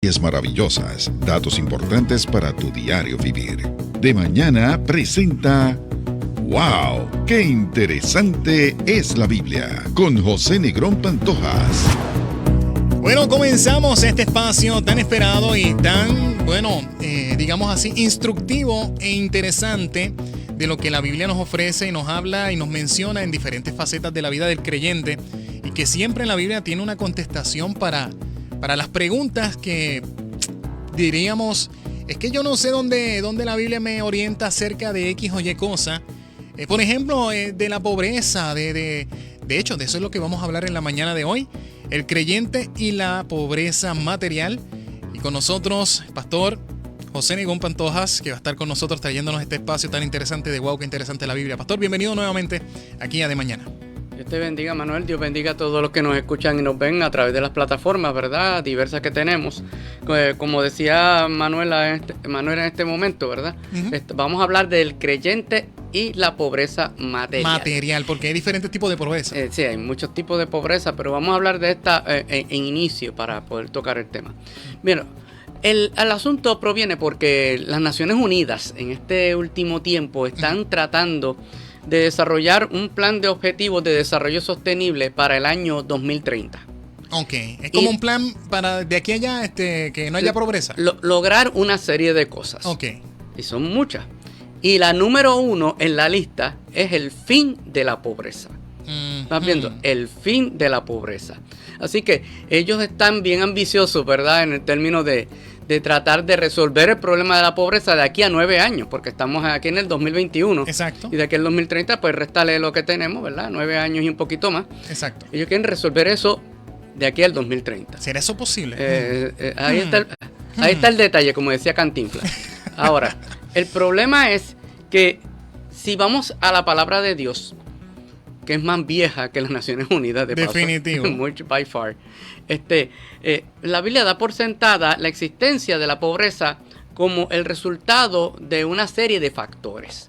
Maravillosas, datos importantes para tu diario vivir. De Mañana presenta ¡Wow! ¡Qué interesante es la Biblia! Con José Negrón Pantojas. Bueno, comenzamos este espacio tan esperado y tan, digamos así, instructivo e interesante de lo que la Biblia nos ofrece y nos habla y nos menciona en diferentes facetas de la vida del creyente, y que siempre en la Biblia tiene una contestación para las preguntas que diríamos, es que yo no sé dónde la Biblia me orienta acerca de X o Y cosa. Por ejemplo, de la pobreza, de hecho, de eso es lo que vamos a hablar en la mañana de hoy, el creyente y la pobreza material. Y con nosotros, Pastor José Negrón Pantojas, que va a estar con nosotros trayéndonos este espacio tan interesante de wow, qué interesante la Biblia. Pastor, bienvenido nuevamente aquí a De Mañana. Dios te bendiga, Manuel. Dios bendiga a todos los que nos escuchan y nos ven a través de las plataformas, ¿verdad? Diversas que tenemos. Como decía Manuel en este momento, ¿verdad? Uh-huh. Vamos a hablar del creyente y la pobreza material. Porque hay diferentes tipos de pobreza. Sí, hay muchos tipos de pobreza, pero vamos a hablar de esta en inicio para poder tocar el tema. Bien, el asunto proviene porque las Naciones Unidas en este último tiempo están tratando de desarrollar un plan de objetivos de desarrollo sostenible para el año 2030. Ok, es como un plan para de aquí a allá que no haya pobreza. Lograr una serie de cosas. Ok. Y son muchas. Y la número 1 en la lista es el fin de la pobreza. ¿Estás viendo? El fin de la pobreza. Así que ellos están bien ambiciosos, ¿verdad? En el término de tratar de resolver el problema de la pobreza de aquí a 9 años, porque estamos aquí en el 2021. Exacto. Y de aquí al 2030, pues réstale lo que tenemos, ¿verdad? 9 años y un poquito más. Exacto. Ellos quieren resolver eso de aquí al 2030. ¿Será eso posible? Ahí está el detalle, como decía Cantinflas. Ahora, el problema es que si vamos a la palabra de Dios, que es más vieja que las Naciones Unidas, de definitivo, paso, much by far. La Biblia da por sentada la existencia de la pobreza como el resultado de una serie de factores.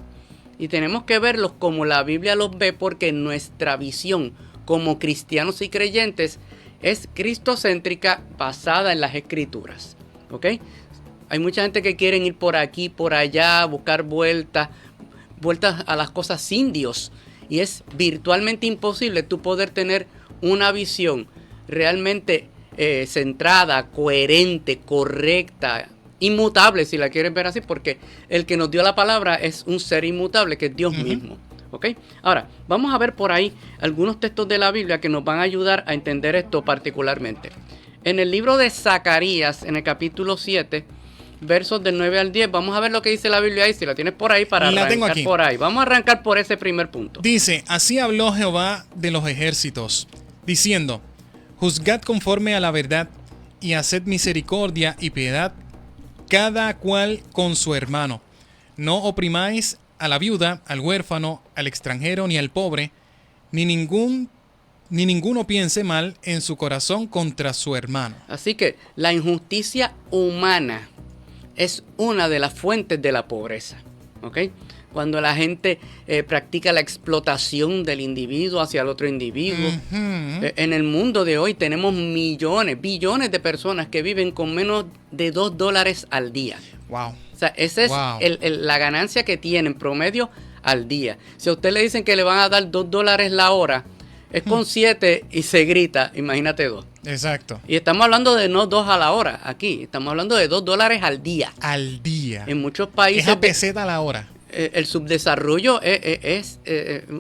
Y tenemos que verlos como la Biblia los ve, porque nuestra visión como cristianos y creyentes es cristocéntrica, basada en las Escrituras. ¿Ok? Hay mucha gente que quieren ir por aquí, por allá, buscar vueltas a las cosas sin Dios. Y es virtualmente imposible tú poder tener una visión realmente centrada, coherente, correcta, inmutable, si la quieres ver así, porque el que nos dio la palabra es un ser inmutable, que es Dios mismo. ¿Ok? Ahora, vamos a ver por ahí algunos textos de la Biblia que nos van a ayudar a entender esto particularmente. En el libro de Zacarías, en el capítulo 7, versos del 9 al 10, vamos a ver lo que dice la Biblia ahí, si la tienes por ahí, para arrancar por ahí. Vamos a arrancar por ese primer punto. Dice, así habló Jehová de los ejércitos, diciendo, juzgad conforme a la verdad, y haced misericordia y piedad, cada cual con su hermano. No oprimáis a la viuda, al huérfano, al extranjero, ni al pobre, ni ninguno piense mal en su corazón contra su hermano. Así que la injusticia humana es una de las fuentes de la pobreza, ¿ok? Cuando la gente practica la explotación del individuo hacia el otro individuo. En el mundo de hoy tenemos billones de personas que viven con menos de $2 al día. Wow. O sea, esa es la ganancia que tienen promedio al día. Si a usted le dicen que le van a dar $2 la hora, es con 7 y se grita, imagínate 2. Exacto. Y estamos hablando de no 2 a la hora aquí, estamos hablando de $2 al día. Al día. En muchos países. Es a peseta a la hora. El subdesarrollo es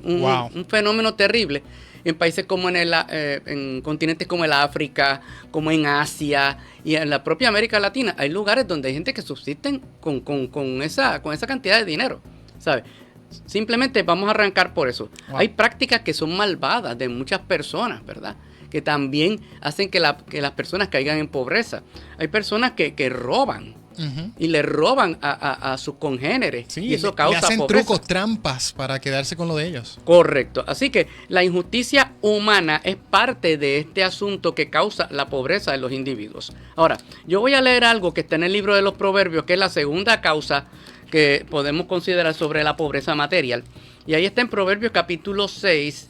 un fenómeno terrible. En países como en continentes como el África, como en Asia y en la propia América Latina, hay lugares donde hay gente que subsisten con esa cantidad de dinero, ¿sabes? Simplemente vamos a arrancar por eso. Wow. Hay prácticas que son malvadas de muchas personas, ¿verdad? Que también hacen que las personas caigan en pobreza. Hay personas que roban. Y le roban a sus congéneres. Sí, y eso causa le hacen pobreza. Trucos, trampas para quedarse con lo de ellos. Correcto. Así que la injusticia humana es parte de este asunto que causa la pobreza de los individuos. Ahora, yo voy a leer algo que está en el libro de los Proverbios, que es la segunda causa que podemos considerar sobre la pobreza material. Y ahí está en Proverbios capítulo 6,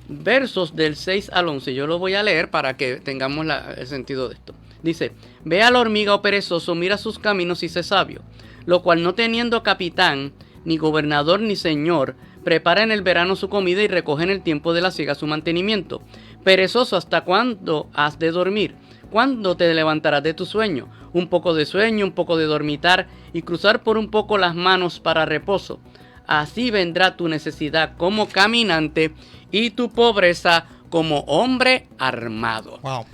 versos del 6 al 11. Yo lo voy a leer para que tengamos el sentido de esto. Dice, ve a la hormiga o perezoso, mira sus caminos y sé sabio, lo cual no teniendo capitán, ni gobernador, ni señor, prepara en el verano su comida y recoge en el tiempo de la siega su mantenimiento. Perezoso, ¿hasta cuándo has de dormir? ¿Cuándo te levantarás de tu sueño? Un poco de sueño, un poco de dormitar y cruzar por un poco las manos para reposo. Así vendrá tu necesidad como caminante y tu pobreza como hombre armado. Wow.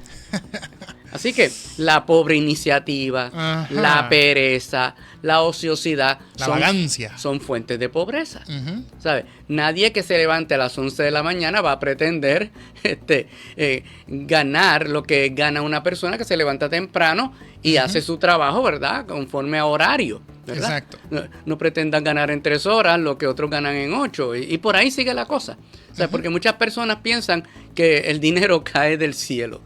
Así que la pobre iniciativa, Ajá. la pereza, la ociosidad La vagancia. son fuentes de pobreza. Ujú. ¿Sabe? Nadie que se levante a las 11 de la mañana va a pretender ganar lo que gana una persona que se levanta temprano y hace su trabajo, ¿verdad? Conforme a horario, ¿verdad? Exacto. No pretendan ganar en 3 horas lo que otros ganan en 8 y por ahí sigue la cosa. O sea, porque muchas personas piensan que el dinero cae del cielo.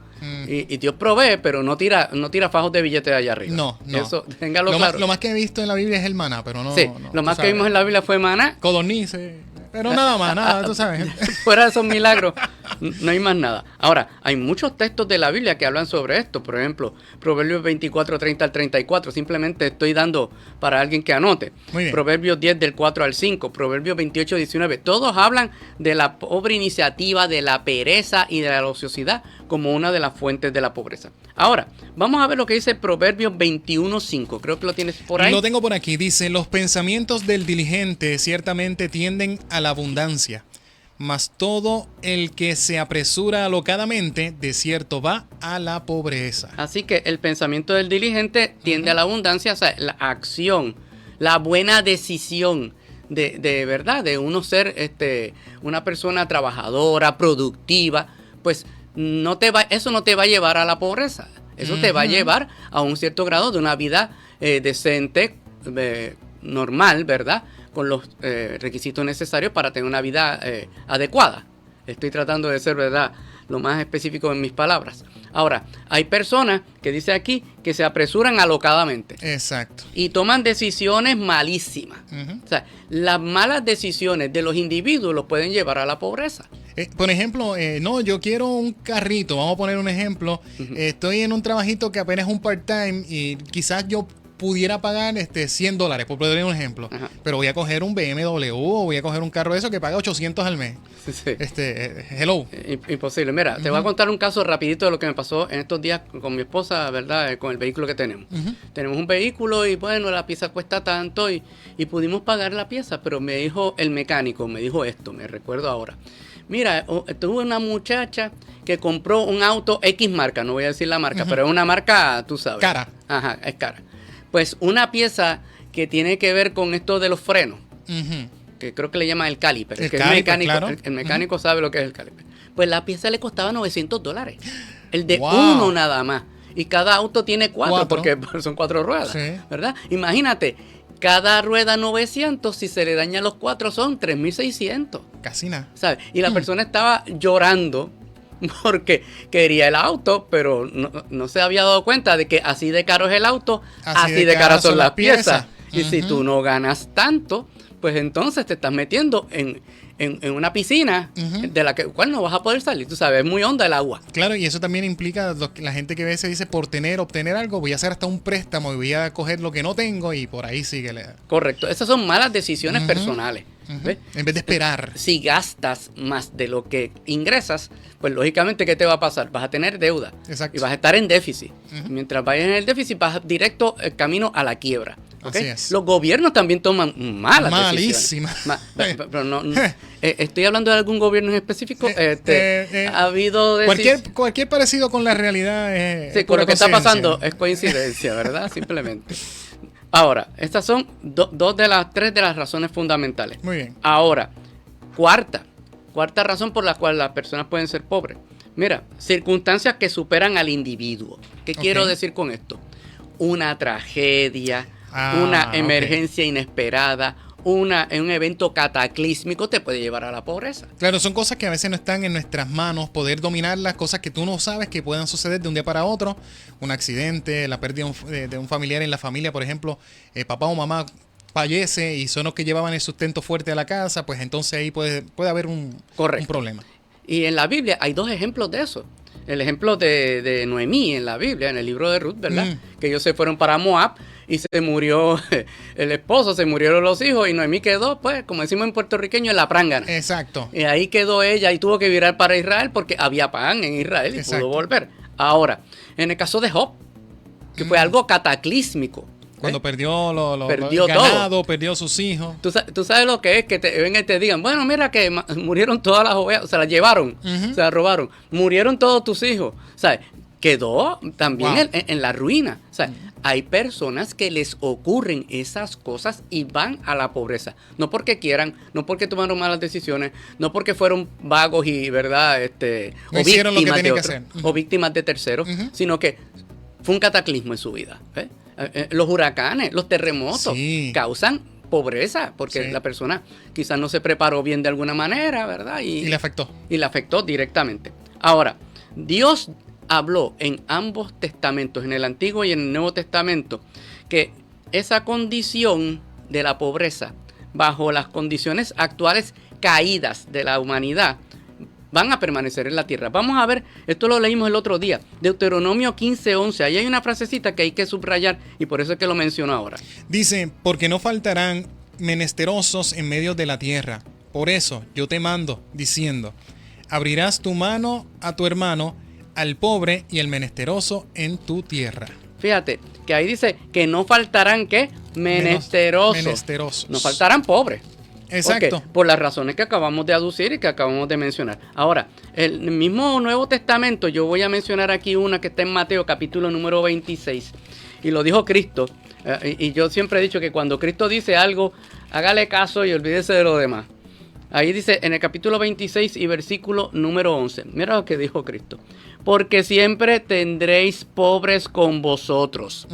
Y Dios provee, pero no tira fajos de billetes de allá arriba. No. Eso, téngalo Lo claro. más que he visto en la Biblia es el maná, pero no. Sí, no, lo más tú que sabes. vimos en la Biblia fue maná. Codornices. Pero nada más, nada, tú sabes. Fuera de esos milagros, no hay más nada. Ahora, hay muchos textos de la Biblia que hablan sobre esto. Por ejemplo, Proverbios 24, 30 al 34. Simplemente estoy dando para alguien que anote. Muy bien. Proverbios 10 del 4 al 5. Proverbios 28, 19. Todos hablan de la pobre iniciativa, de la pereza y de la ociosidad como una de las fuentes de la pobreza. Ahora, vamos a ver lo que dice Proverbios 21, 5. Creo que lo tienes por ahí. Lo tengo por aquí. Dice, los pensamientos del diligente ciertamente tienden a la abundancia, mas todo el que se apresura alocadamente, de cierto va a la pobreza. Así que el pensamiento del diligente tiende a la abundancia, o sea, la acción, la buena decisión de verdad, de uno ser una persona trabajadora, productiva, pues eso no te va a llevar a la pobreza. Eso te va a llevar a un cierto grado de una vida decente, normal, ¿verdad? Con los requisitos necesarios para tener una vida adecuada. Estoy tratando de ser, ¿verdad?, lo más específico en mis palabras. Ahora, hay personas que dice aquí que se apresuran alocadamente Exacto. y toman decisiones malísimas. Ujú. O sea, las malas decisiones de los individuos los pueden llevar a la pobreza. Por ejemplo, no, yo quiero un carrito, vamos a poner un ejemplo. Estoy en un trabajito que apenas es un part-time y quizás yo pudiera pagar $100, por poner un ejemplo. Ajá. Pero voy a coger un BMW o voy a coger un carro de eso que paga $800 al mes. Sí. Hello. Imposible. Mira, te voy a contar un caso rapidito de lo que me pasó en estos días con mi esposa, ¿verdad? Con el vehículo que tenemos. Tenemos un vehículo y bueno, la pieza cuesta tanto y pudimos pagar la pieza, pero me dijo el mecánico, me dijo esto, me recuerdo ahora. Mira, tuve una muchacha que compró un auto X marca, no voy a decir la marca, pero es una marca, tú sabes. Cara. Ajá, es cara. Pues una pieza que tiene que ver con esto de los frenos, Ujú. que creo que le llaman el caliper, El que caliper, el mecánico, claro. el mecánico sabe lo que es el caliper. Pues la pieza le costaba $900. El de Wow. uno nada más. Y cada auto tiene 4 porque son 4 ruedas, Sí. ¿verdad? Imagínate, cada rueda 900, si se le dañan los 4 son 3.600, Casi nada. ¿sabes? Y la persona estaba llorando porque quería el auto, pero no se había dado cuenta de que así de caro es el auto, así de caras son las piezas. Y si tú no ganas tanto, pues entonces te estás metiendo en una piscina de la cual no vas a poder salir. Tú sabes, es muy honda el agua. Claro, y eso también implica la gente que a veces dice por obtener algo, voy a hacer hasta un préstamo y voy a coger lo que no tengo y por ahí sigue. Correcto. Esas son malas decisiones personales. ¿Ves? En vez de esperar. Si gastas más de lo que ingresas, pues lógicamente, ¿qué te va a pasar? Vas a tener deuda. Exacto. Y vas a estar en déficit. Mientras vayas en el déficit, vas directo el camino a la quiebra. ¿Ok? Así es. Los gobiernos también toman malas Malísimas. decisiones. Pero no, estoy hablando de algún gobierno en específico. Ha habido Cualquier parecido con la realidad es sí, con pura lo que está coincidencia. pasando es coincidencia, ¿verdad? Simplemente. Ahora, estas son tres de las razones fundamentales. Muy bien. Ahora, cuarta razón por la cual las personas pueden ser pobres. Mira, circunstancias que superan al individuo. ¿Qué quiero decir con esto? Una tragedia, una emergencia inesperada, un evento cataclísmico te puede llevar a la pobreza. Claro, son cosas que a veces no están en nuestras manos, poder dominar las cosas que tú no sabes que puedan suceder de un día para otro. Un accidente, la pérdida de un familiar en la familia, por ejemplo, papá o mamá fallece y son los que llevaban el sustento fuerte a la casa, pues entonces ahí puede haber un Correcto. problema. Y en la Biblia hay 2 ejemplos de eso. El ejemplo de Noemí en la Biblia, en el libro de Ruth, ¿verdad? Que ellos se fueron para Moab y se murió el esposo, se murieron los hijos y Noemí quedó, pues, como decimos en puertorriqueño, en la prángana. Exacto. Y ahí quedó ella y tuvo que virar para Israel porque había pan en Israel y pudo volver. Ahora, en el caso de Job, que fue algo cataclísmico. Cuando perdió perdió el ganado, todo. Perdió sus hijos. ¿Tú sabes lo que es que te vengan y te digan, bueno, mira que murieron todas las ovejas, se las llevaron, se las robaron, murieron todos tus hijos, ¿sabes? Quedó también en la ruina. O sea, hay personas que les ocurren esas cosas y van a la pobreza. No porque quieran, no porque tomaron malas decisiones, no porque fueron vagos y, ¿verdad? No hicieron lo que tenían que hacer. O víctimas de terceros, sino que fue un cataclismo en su vida. Los huracanes, los terremotos causan pobreza porque la persona quizás no se preparó bien de alguna manera, ¿verdad? Y le afectó. Y le afectó directamente. Ahora, Dios habló en ambos testamentos, en el Antiguo y en el Nuevo Testamento, que esa condición de la pobreza, bajo las condiciones actuales caídas de la humanidad, van a permanecer en la tierra. Vamos a ver, esto lo leímos el otro día, Deuteronomio 15:11. Ahí hay una frasecita que hay que subrayar y por eso es que lo menciono ahora. Dice, porque no faltarán menesterosos en medio de la tierra. Por eso yo te mando, diciendo, abrirás tu mano a tu hermano, al pobre y al menesteroso en tu tierra. Fíjate, que ahí dice que no faltarán, ¿qué? Menesterosos. No faltarán pobres. Exacto. Okay, por las razones que acabamos de aducir y que acabamos de mencionar. Ahora, el mismo Nuevo Testamento, yo voy a mencionar aquí una que está en Mateo capítulo número 26. Y lo dijo Cristo. Y yo siempre he dicho que cuando Cristo dice algo, hágale caso y olvídese de lo demás. Ahí dice en el capítulo 26 y versículo número 11. Mira lo que dijo Cristo. Porque siempre tendréis pobres con vosotros,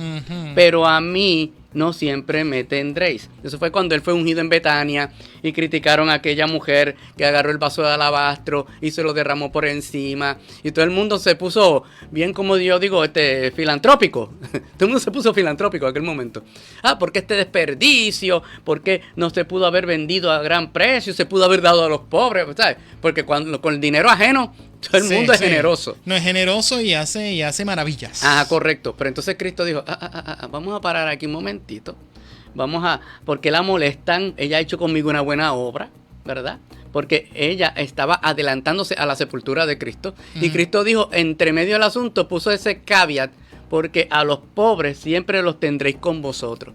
pero a mí no siempre me tendréis. Eso fue cuando él fue ungido en Betania y criticaron a aquella mujer que agarró el vaso de alabastro y se lo derramó por encima. Y todo el mundo se puso bien, como yo digo, filantrópico. Todo el mundo se puso filantrópico en aquel momento. ¿Por qué este desperdicio? ¿Por qué no se pudo haber vendido a gran precio? ¿Se pudo haber dado a los pobres? ¿Sabes? Porque con el dinero ajeno, todo el mundo es generoso. No, es generoso y hace maravillas. Correcto. Pero entonces Cristo dijo, vamos a parar aquí un momentito. Porque la molestan. Ella ha hecho conmigo una buena obra, ¿verdad? Porque ella estaba adelantándose a la sepultura de Cristo. Y Cristo dijo, entre medio del asunto, puso ese caveat, porque a los pobres siempre los tendréis con vosotros.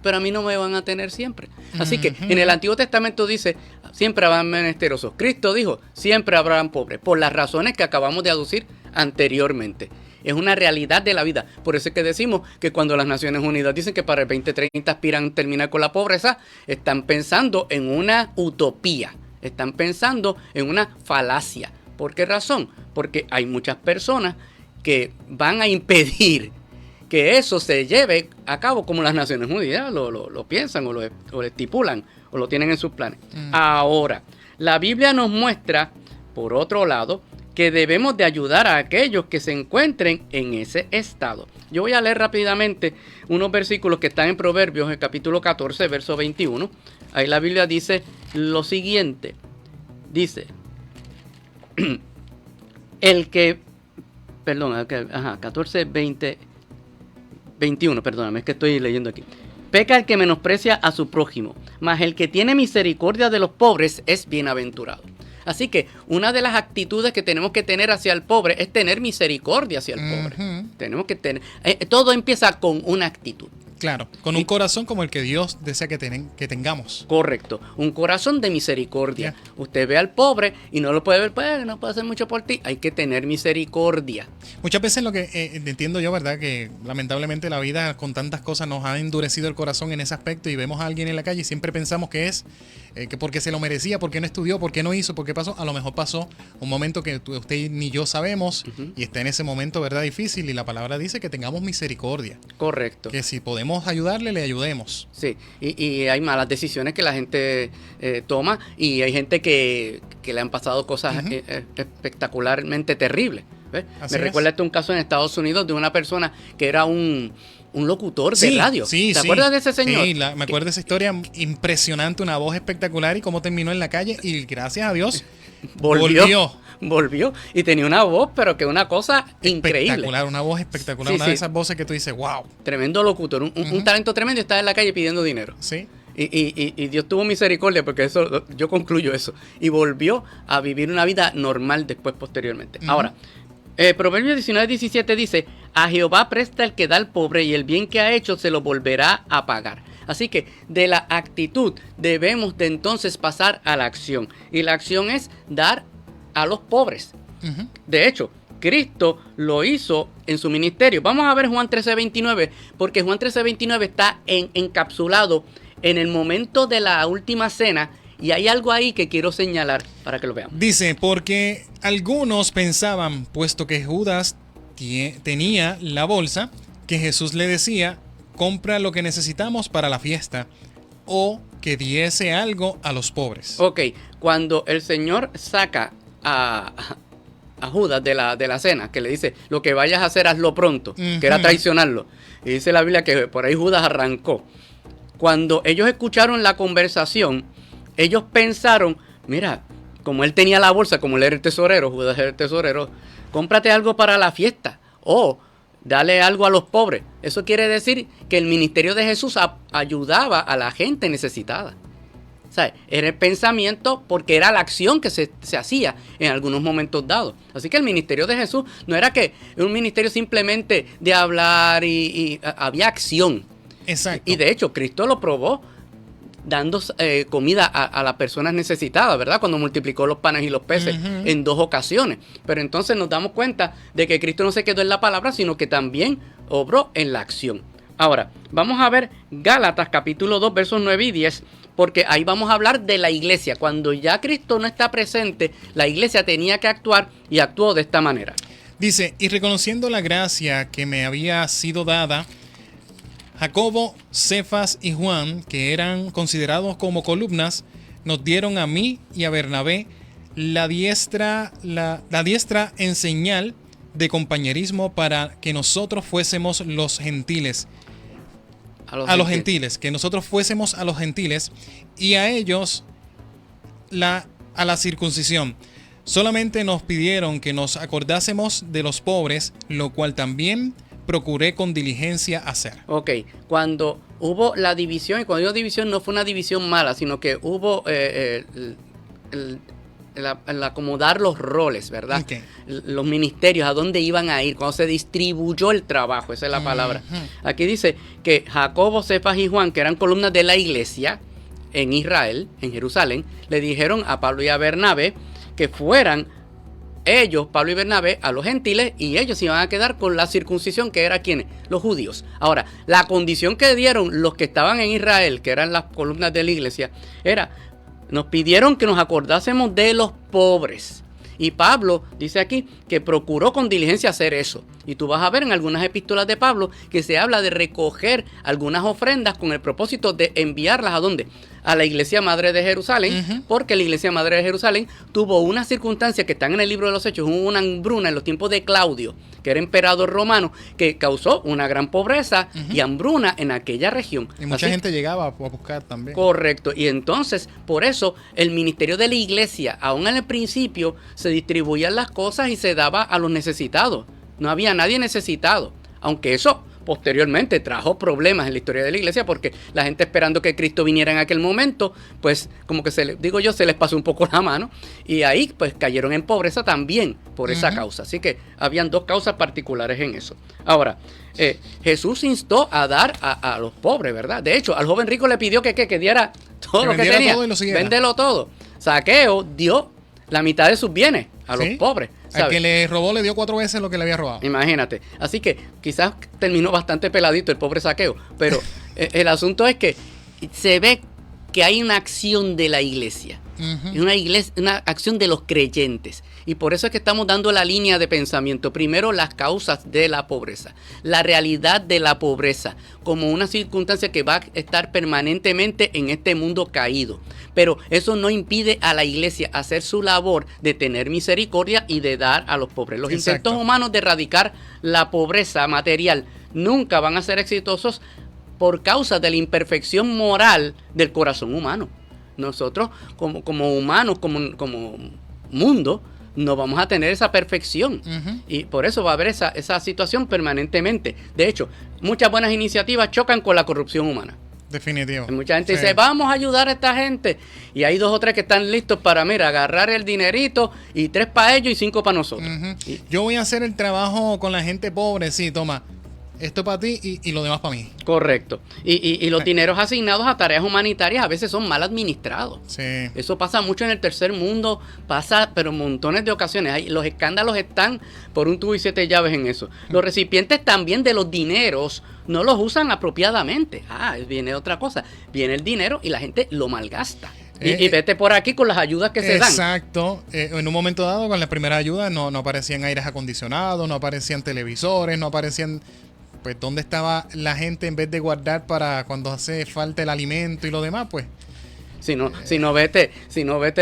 Pero a mí no me van a tener siempre. Así que en el Antiguo Testamento dice, siempre habrán menesterosos. Cristo dijo, siempre habrán pobres, por las razones que acabamos de aducir anteriormente. Es una realidad de la vida. Por eso es que decimos que cuando las Naciones Unidas dicen que para el 2030 aspiran terminar con la pobreza, están pensando en una utopía, están pensando en una falacia. ¿Por qué razón? Porque hay muchas personas que van a impedir que eso se lleve a cabo como las Naciones Unidas lo piensan o lo estipulan o lo tienen en sus planes. Ahora, la Biblia nos muestra, por otro lado, que debemos de ayudar a aquellos que se encuentren en ese estado. Yo voy a leer rápidamente unos versículos que están en Proverbios, el capítulo 14, verso 21. Ahí la Biblia dice lo siguiente. Dice, 14, 20... 21, perdóname, es que estoy leyendo aquí. Peca el que menosprecia a su prójimo, mas el que tiene misericordia de los pobres es bienaventurado. Así que una de las actitudes que tenemos que tener hacia el pobre es tener misericordia hacia el pobre. Tenemos que tener... todo empieza con una actitud. Claro, con un corazón como el que Dios desea que tengamos. Correcto, un corazón de misericordia. Usted ve al pobre y no lo puede ver, pues no puede hacer mucho por ti. Hay que tener misericordia. Muchas veces lo que entiendo yo, ¿verdad? Que lamentablemente la vida con tantas cosas nos ha endurecido el corazón en ese aspecto y vemos a alguien en la calle y siempre pensamos que es que porque se lo merecía, porque no estudió, porque no hizo, porque pasó. A lo mejor pasó un momento que usted ni yo sabemos y está en ese momento, ¿verdad? Difícil, y la palabra dice que tengamos misericordia. Correcto. Que si podemos ayudarle, le ayudemos. Sí, y hay malas decisiones que la gente toma y hay gente que le han pasado cosas espectacularmente terribles. Me recuerda un caso en Estados Unidos de una persona que era un locutor de radio. ¿Te acuerdas de ese señor? Sí, me acuerdo de esa historia impresionante, una voz espectacular y cómo terminó en la calle y gracias a Dios volvió y tenía una voz, pero que una cosa increíble. Espectacular, una voz espectacular, Sí, una sí. de esas voces que tú dices, wow. Tremendo locutor, un talento tremendo, y estaba en la calle pidiendo dinero. Sí. Y Dios tuvo misericordia, porque eso, yo concluyo eso. Y volvió a vivir una vida normal después, posteriormente. Ahora, Proverbios 19:17 dice: a Jehová presta el que da al pobre, y el bien que ha hecho se lo volverá a pagar. Así que de la actitud debemos de entonces pasar a la acción. Y la acción es dar a los pobres. De hecho, Cristo lo hizo en su ministerio. Vamos a ver Juan 13:29, porque Juan 13:29 está encapsulado en el momento de la última cena, y hay algo ahí que quiero señalar para que lo veamos. Dice, porque algunos pensaban, puesto que Judas tenía la bolsa, que Jesús le decía: compra lo que necesitamos para la fiesta, o que diese algo a los pobres. Ok, cuando el Señor saca a Judas de la cena, que le dice: lo que vayas a hacer, hazlo pronto, que era traicionarlo. Y dice la Biblia que por ahí Judas arrancó. Cuando ellos escucharon la conversación, ellos pensaron: mira, como él tenía la bolsa, como él era el tesorero, Judas era el tesorero, cómprate algo para la fiesta, o dale algo a los pobres. Eso quiere decir que el ministerio de Jesús ayudaba a la gente necesitada. O sea, era el pensamiento, porque era la acción que se hacía en algunos momentos dados. Así que el ministerio de Jesús no era que un ministerio simplemente de hablar, y había acción. Exacto. Y de hecho, Cristo lo probó dando comida a las personas necesitadas, ¿verdad? Cuando multiplicó los panes y los peces en 2 ocasiones. Pero entonces nos damos cuenta de que Cristo no se quedó en la palabra, sino que también obró en la acción. Ahora, vamos a ver Gálatas capítulo 2, versos 9 y 10, porque ahí vamos a hablar de la iglesia. Cuando ya Cristo no está presente, la iglesia tenía que actuar, y actuó de esta manera. Dice, y reconociendo la gracia que me había sido dada, Jacobo, Cefas y Juan, que eran considerados como columnas, nos dieron a mí y a Bernabé la diestra en señal de compañerismo, para que nosotros fuésemos los gentiles. A los gentiles, que nosotros fuésemos a los gentiles, y a ellos a la circuncisión. Solamente nos pidieron que nos acordásemos de los pobres, lo cual también procuré con diligencia hacer. Ok, cuando hubo la división, y cuando digo división no fue una división mala, sino que hubo el acomodar los roles, ¿verdad? Okay. Los ministerios, a dónde iban a ir, cuando se distribuyó el trabajo, esa es la palabra. Aquí dice que Jacobo, Cefas y Juan, que eran columnas de la iglesia en Israel, en Jerusalén, le dijeron a Pablo y a Bernabé que fueran ellos, Pablo y Bernabé, a los gentiles, y ellos se iban a quedar con la circuncisión, que era ¿quiénes? Los judíos. Ahora, la condición que dieron los que estaban en Israel, que eran las columnas de la iglesia, era: nos pidieron que nos acordásemos de los pobres. Y Pablo dice aquí que procuró con diligencia hacer eso. Y tú vas a ver en algunas epístolas de Pablo que se habla de recoger algunas ofrendas con el propósito de enviarlas ¿a dónde? A la iglesia madre de Jerusalén, porque la iglesia madre de Jerusalén tuvo una circunstancia que están en el libro de los Hechos, hubo una hambruna en los tiempos de Claudio, que era emperador romano, que causó una gran pobreza y hambruna en aquella región. Y mucha gente llegaba a buscar también. Correcto. Y entonces, por eso, el ministerio de la iglesia, aún en el principio, se distribuían las cosas y se daba a los necesitados. No había nadie necesitado. Aunque eso posteriormente trajo problemas en la historia de la iglesia, porque la gente, esperando que Cristo viniera en aquel momento, pues como que se les pasó un poco la mano, y ahí pues cayeron en pobreza también por esa causa. Así que habían 2 causas particulares en eso. Ahora, Jesús instó a dar a los pobres, ¿verdad? De hecho, al joven rico le pidió que diera todo lo que tenía. Todo y lo siguiera. Véndelo todo. Zaqueo dio la mitad de sus bienes a los pobres. ¿sabes? Al que le robó le dio 4 veces lo que le había robado. Imagínate. Así que quizás terminó bastante peladito el pobre Zaqueo. Pero el asunto es que se ve que hay una acción de la iglesia. Una acción de los creyentes. Y por eso es que estamos dando la línea de pensamiento. Primero, las causas de la pobreza. La realidad de la pobreza como una circunstancia que va a estar permanentemente en este mundo caído. Pero eso no impide a la iglesia hacer su labor de tener misericordia y de dar a los pobres. Los intentos humanos de erradicar la pobreza material nunca van a ser exitosos por causa de la imperfección moral del corazón humano. Nosotros como humanos, como mundo, no vamos a tener esa perfección. Ujú. Y por eso va a haber esa situación permanentemente. De hecho, muchas buenas iniciativas chocan con la corrupción humana. Definitivo. Mucha gente Sí. dice, vamos a ayudar a esta gente. Y hay 2 o 3 que están listos para, mira, agarrar el dinerito y 3 para ellos y 5 para nosotros. Ujú. Y- Yo voy a hacer el trabajo con la gente pobre, sí, toma. Esto para ti y lo demás para mí. Correcto. Y los dineros asignados a tareas humanitarias a veces son mal administrados. Sí. Eso pasa mucho en el tercer mundo, pasa, pero montones de ocasiones. Los escándalos están por un tubo y 7 llaves en eso. Los recipientes también de los dineros no los usan apropiadamente. Viene otra cosa. Viene el dinero y la gente lo malgasta. Y vete por aquí con las ayudas que se dan. Exacto. En un momento dado, con la primera ayuda, no aparecían aires acondicionados, no aparecían televisores, no aparecían... Pues, ¿dónde estaba la gente en vez de guardar para cuando hace falta el alimento y lo demás? Pues, Si no vete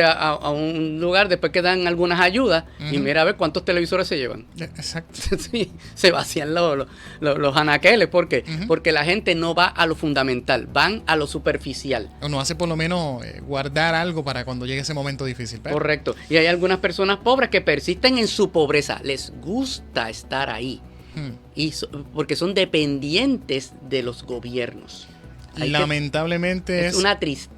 a un lugar después que dan algunas ayudas y mira a ver cuántos televisores se llevan. exacto. Sí, se vacían los anaqueles. ¿Por qué? Ujú. Porque la gente no va a lo fundamental, van a lo superficial. Uno hace por lo menos guardar algo para cuando llegue ese momento difícil. Pero, Correcto. Y hay algunas personas pobres que persisten en su pobreza. Les gusta estar ahí. Porque son dependientes de los gobiernos. lamentablemente Es una triste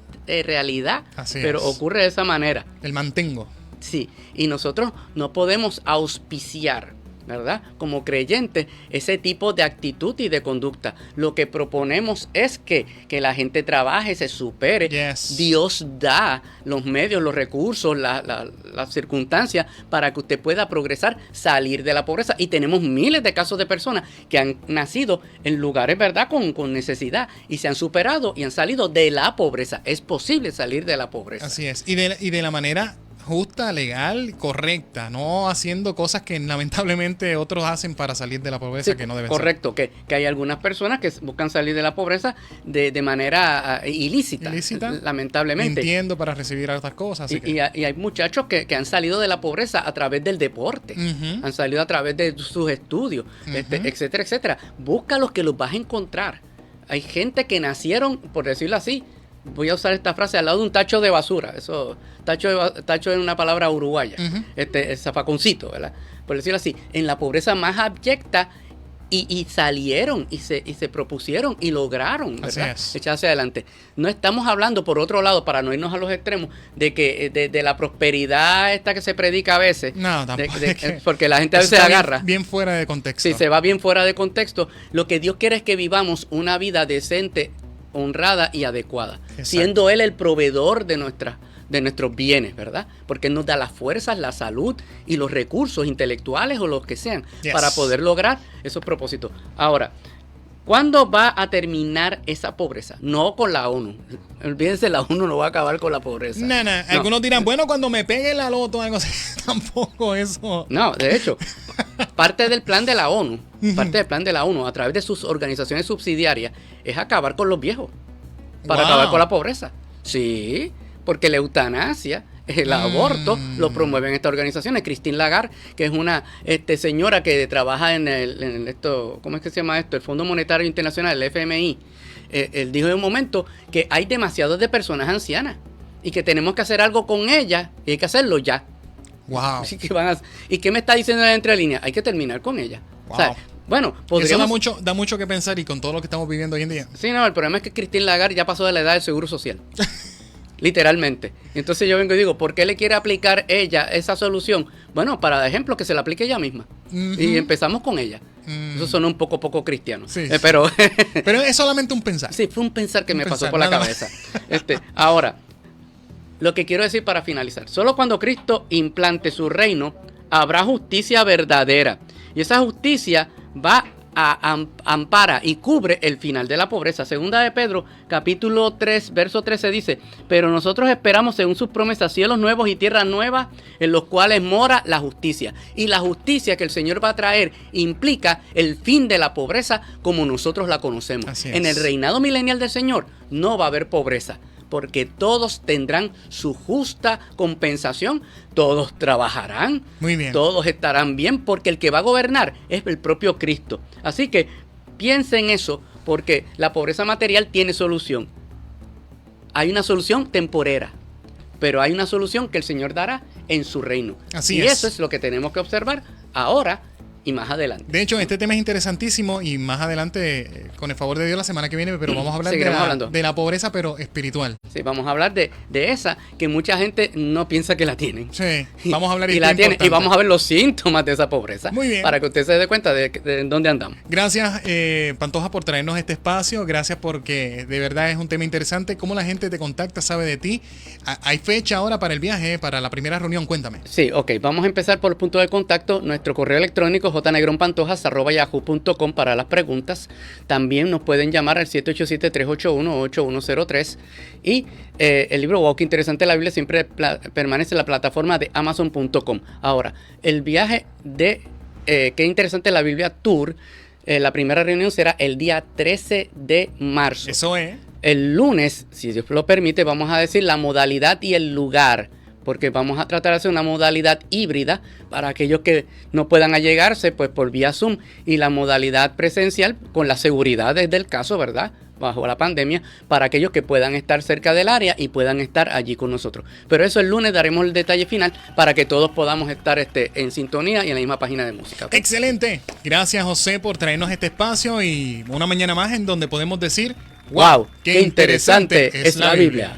realidad, Así pero es. ocurre de esa manera. el mantengo. Sí, y nosotros no podemos auspiciar, ¿verdad? Como creyentes, ese tipo de actitud y de conducta. Lo que proponemos es que la gente trabaje, se supere. Yes. Dios da los medios, los recursos, las circunstancias para que usted pueda progresar, salir de la pobreza. Y tenemos miles de casos de personas que han nacido en lugares, ¿verdad?, con necesidad y se han superado y han salido de la pobreza. Es posible salir de la pobreza. Así es. Y de la manera justa, legal, correcta, no haciendo cosas que lamentablemente otros hacen para salir de la pobreza, Sí, que no deben correcto, que hay algunas personas que buscan salir de la pobreza de manera ilícita, Ilícita. lamentablemente. Entiendo, para recibir otras cosas. Así que, Y hay muchachos que han salido de la pobreza a través del deporte, Ujú. han salido a través de sus estudios, Ujú. etcétera, etcétera. Búscalos que los vas a encontrar. Hay gente que nacieron, por decirlo así, voy a usar esta frase, al lado de un tacho de basura. Eso, tacho es una palabra uruguaya. Ujú. El zafaconcito, ¿verdad? Por decirlo así, en la pobreza más abyecta y salieron y se propusieron y lograron, ¿verdad?, Así es. echarse adelante. No estamos hablando, por otro lado, para no irnos a los extremos, de que de la prosperidad esta que se predica a veces. No, tampoco. Porque la gente a Eso veces está agarra. bien fuera de contexto. Si se va bien fuera de contexto, lo que Dios quiere es que vivamos una vida decente, honrada y adecuada, Exacto. siendo Él el proveedor de nuestros bienes, ¿verdad? Porque Él nos da las fuerzas, la salud y los recursos intelectuales o los que sean Yes. para poder lograr esos propósitos. Ahora, ¿cuándo va a terminar esa pobreza? No con la ONU. Olvídense, la ONU no va a acabar con la pobreza. No. Algunos dirán, bueno, cuando me pegue la loto, algo así. Tampoco eso. No, de hecho, parte del plan de la ONU, a través de sus organizaciones subsidiarias, es acabar con los viejos, para Wow. acabar con la pobreza. Sí, porque la eutanasia, el aborto, lo promueven estas organizaciones. Christine Lagarde, que es una señora que trabaja en esto, ¿cómo es que se llama esto? El Fondo Monetario Internacional, el FMI. Él dijo en un momento que hay demasiadas de personas ancianas y que tenemos que hacer algo con ellas y hay que hacerlo ya. Wow. Así que ¿y qué me está diciendo en la entrelínea? Hay que terminar con ella. Wow. O sea, bueno, Eso podríamos... da mucho que pensar, y con todo lo que estamos viviendo hoy en día. Sí, no, el problema es que Christine Lagarde ya pasó de la edad del seguro social. Literalmente. Entonces yo vengo y digo, ¿por qué le quiere aplicar ella esa solución? Bueno, para ejemplo, que se la aplique ella misma. Ujú. Y empezamos con ella. Eso suena un poco cristiano. Sí. Pero Pero es solamente un pensar. sí, fue un pensar que Un me pasó pensar, por la nada cabeza. Ahora, lo que quiero decir para finalizar. Solo cuando Cristo implante su reino, habrá justicia verdadera. Y esa justicia va a ampara y cubre el final de la pobreza. Segunda de Pedro, capítulo 3, verso 13 dice: pero nosotros esperamos según sus promesas cielos nuevos y tierras nuevas en los cuales mora la justicia. Y la justicia que el Señor va a traer implica el fin de la pobreza como nosotros la conocemos. Así En es. el reinado milenial del Señor no va a haber pobreza, porque todos tendrán su justa compensación, todos trabajarán, Muy bien. todos estarán bien, porque el que va a gobernar es el propio Cristo. Así que piensen en eso, porque la pobreza material tiene solución. Hay una solución temporera, pero hay una solución que el Señor dará en su reino. Así y es. eso es lo que tenemos que observar ahora y más adelante. De hecho, este tema es interesantísimo y más adelante, con el favor de Dios, la semana que viene, pero vamos a hablar de la pobreza, pero espiritual. Sí, vamos a hablar de esa que mucha gente no piensa que la tienen. Sí, vamos a hablar y la tienen, y vamos a ver los síntomas de esa pobreza. Muy bien. Para que usted se dé cuenta de dónde andamos. Gracias, Pantoja, por traernos este espacio. Gracias porque de verdad es un tema interesante. ¿Cómo la gente te contacta, sabe de ti? ¿Hay fecha ahora para el viaje, para la primera reunión? Cuéntame. Sí, ok. Vamos a empezar por el punto de contacto. Nuestro correo electrónico jnegronpantojas@yahoo.com para las preguntas. También nos pueden llamar al 787-381-8103. Y el libro Wow, qué interesante la Biblia siempre permanece en la plataforma de Amazon.com. Ahora, el viaje de Qué interesante la Biblia Tour, la primera reunión será el día 13 de marzo. Eso es. El lunes, si Dios lo permite, vamos a decir la modalidad y el lugar, porque vamos a tratar de hacer una modalidad híbrida para aquellos que no puedan allegarse pues por vía Zoom, y la modalidad presencial con las seguridades del caso, ¿verdad?, bajo la pandemia, para aquellos que puedan estar cerca del área y puedan estar allí con nosotros. Pero eso el lunes daremos el detalle final para que todos podamos estar en sintonía y en la misma página de música. ¿Okay? Excelente. Gracias, José, por traernos este espacio y una mañana más en donde podemos decir, wow, qué interesante es la Biblia.